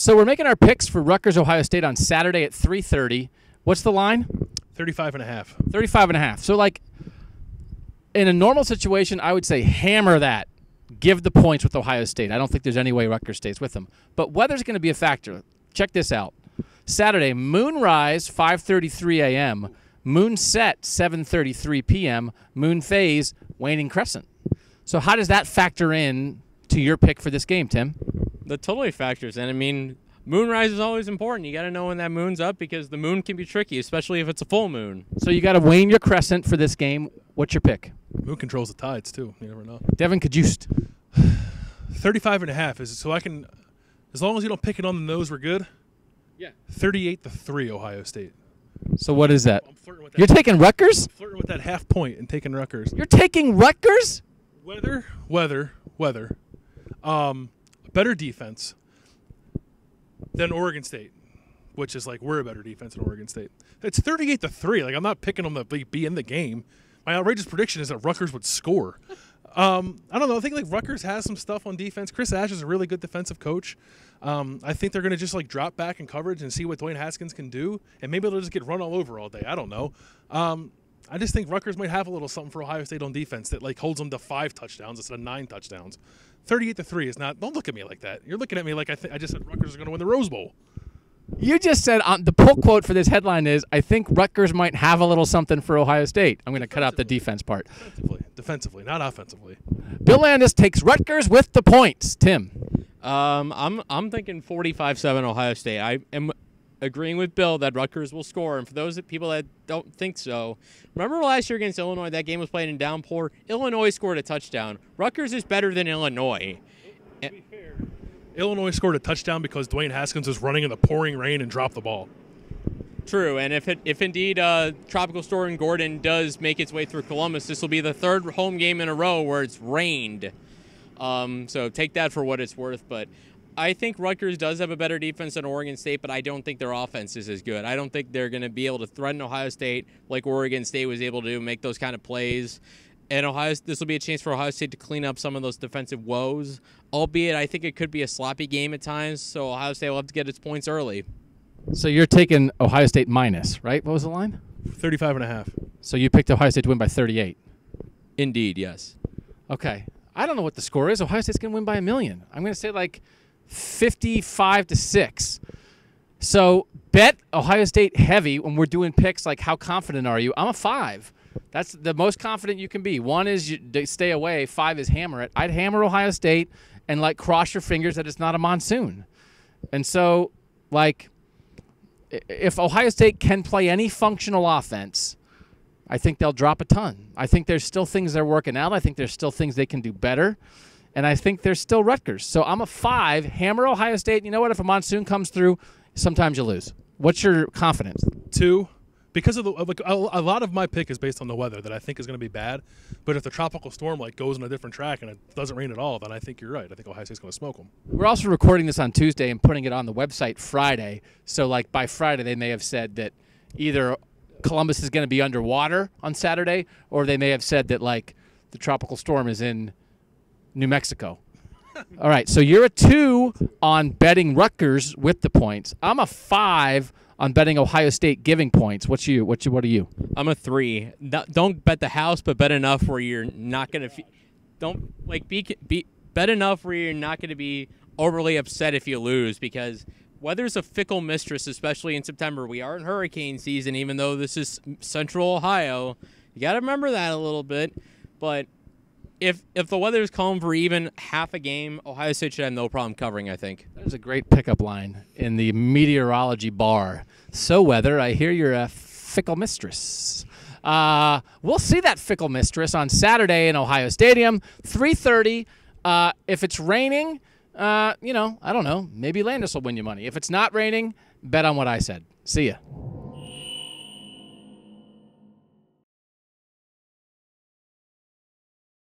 So we're making our picks for Rutgers, Ohio State on Saturday at 3:30. What's the line? 35.5. 35.5. So, like, in a normal situation, I would say hammer that. Give the points with Ohio State. I don't think there's any way Rutgers stays with them. But weather's going to be a factor. Check this out. Saturday, moonrise, 5:33 a.m., moon set, 7:33 p.m., moon phase, waning crescent. So how does that factor in to your pick for this game, Tim? That totally factors in. I mean, moonrise is always important. You got to know when that moon's up because the moon can be tricky, especially if it's a full moon. So you got to wane your crescent for this game. What's your pick? Moon controls the tides, too. You never know. Devin Cajuste. 35.5 is so I can, as long as you don't pick it on the nose, we're good. Yeah. 38-3 Ohio State. So what is that? I'm flirting with that. You're taking Rutgers? I'm flirting with that half point and taking Rutgers. You're taking Rutgers? Weather. Better defense than Oregon State, which is like we're a better defense than Oregon State. It's 38-3. Like I'm not picking them to be in the game. My outrageous prediction is that Rutgers would score. I don't know. I think like Rutgers has some stuff on defense. Chris Ash is a really good defensive coach. I think they're going to just like drop back in coverage and see what Dwayne Haskins can do, and maybe they'll just get run all over all day. I don't know. I just think Rutgers might have a little something for Ohio State on defense that like holds them to 5 touchdowns instead of 9 touchdowns. 38-3 is not. Don't look at me like that. You're looking at me like I just said Rutgers is going to win the Rose Bowl. You just said the pull quote for this headline is, I think Rutgers might have a little something for Ohio State. I'm going to cut out the defense part. Defensively, not offensively. Bill Landis takes Rutgers with the points. Tim. I'm thinking 45-7 Ohio State. I am agreeing with Bill that Rutgers will score. And for those people that don't think so, remember last year against Illinois, that game was played in downpour? Illinois scored a touchdown. Rutgers is better than Illinois. To be fair, Illinois scored a touchdown because Dwayne Haskins was running in the pouring rain and dropped the ball. True, and if indeed Tropical Storm Gordon does make its way through Columbus, this will be the 3rd home game in a row where it's rained. So take that for what it's worth. But I think Rutgers does have a better defense than Oregon State, but I don't think their offense is as good. I don't think they're going to be able to threaten Ohio State like Oregon State was able to do, make those kind of plays. And this will be a chance for Ohio State to clean up some of those defensive woes, albeit I think it could be a sloppy game at times, so Ohio State will have to get its points early. So you're taking Ohio State minus, right? What was the line? 35.5. So you picked Ohio State to win by 38. Indeed, yes. Okay. I don't know what the score is. Ohio State's going to win by 1 million. I'm going to say like 55-6. So bet Ohio State heavy when we're doing picks like how confident are you? I'm a 5. That's the most confident you can be. 1 is you stay away. 5 is hammer it. I'd hammer Ohio State and like cross your fingers that it's not a monsoon. And so like if Ohio State can play any functional offense, I think they'll drop a ton. I think there's still things they're working out. I think there's still things they can do better. And I think there's still Rutgers. So I'm a 5. Hammer Ohio State. You know what? If a monsoon comes through, sometimes you lose. What's your confidence? 2. Because of a lot of my pick is based on the weather that I think is going to be bad. But if the tropical storm like goes on a different track and it doesn't rain at all, then I think you're right. I think Ohio State's going to smoke them. We're also recording this on Tuesday and putting it on the website Friday. So like by Friday they may have said that either Columbus is going to be underwater on Saturday, or they may have said that like the tropical storm is in New Mexico. All right, so you're a 2 on betting Rutgers with the points. I'm a 5 on betting Ohio State giving points. What are you? I'm a 3. Don't bet the house, but bet enough where you're not going to don't like bet enough where you're not going to be overly upset if you lose, because weather's a fickle mistress, especially in September. We are in hurricane season, even though this is central Ohio. You got to remember that a little bit. But if the weather is calm for even half a game, Ohio State should have no problem covering, I think. That is a great pickup line in the meteorology bar. So, weather, I hear you're a fickle mistress. We'll see that fickle mistress on Saturday in Ohio Stadium, 3:30. If it's raining, I don't know. Maybe Landis will win you money. If it's not raining, bet on what I said. See ya.